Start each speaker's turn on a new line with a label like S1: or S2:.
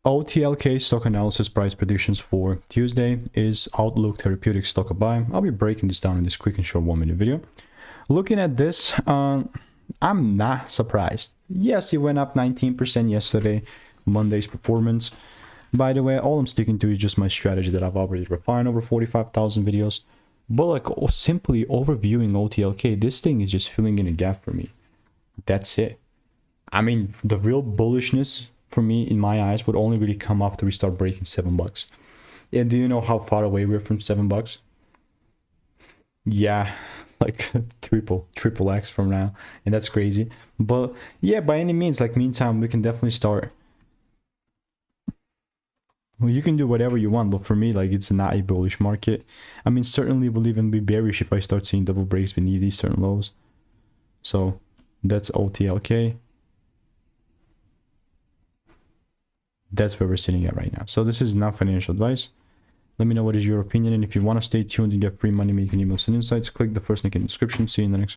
S1: OTLK stock analysis price predictions for Tuesday is Outlook Therapeutics stock a buy. I'll be breaking this down in this quick and short 1 minute video. Looking at this, I'm not surprised. Yes, it went up 19% yesterday, Monday's performance. By the way, all I'm sticking to is just my strategy that I've already refined over 45,000 videos. But like simply overviewing OTLK, this thing is just filling in a gap for me. That's it. I mean, the real bullishness for me, in my eyes, would only really come after we start breaking $7. And do you know how far away we're from $7? Yeah, like triple X from now, and that's crazy. But yeah, by any means, like meantime, we can definitely start. Well, you can do whatever you want, but for me, like, it's not a bullish market. I mean, certainly will even be bearish if I start seeing double breaks beneath these certain lows. So that's OTLK. That's where we're sitting at right now. So this is not financial advice. Let me know what is your opinion, and if you want to stay tuned and get free money making emails and insights, click the first link in the description. See you in the next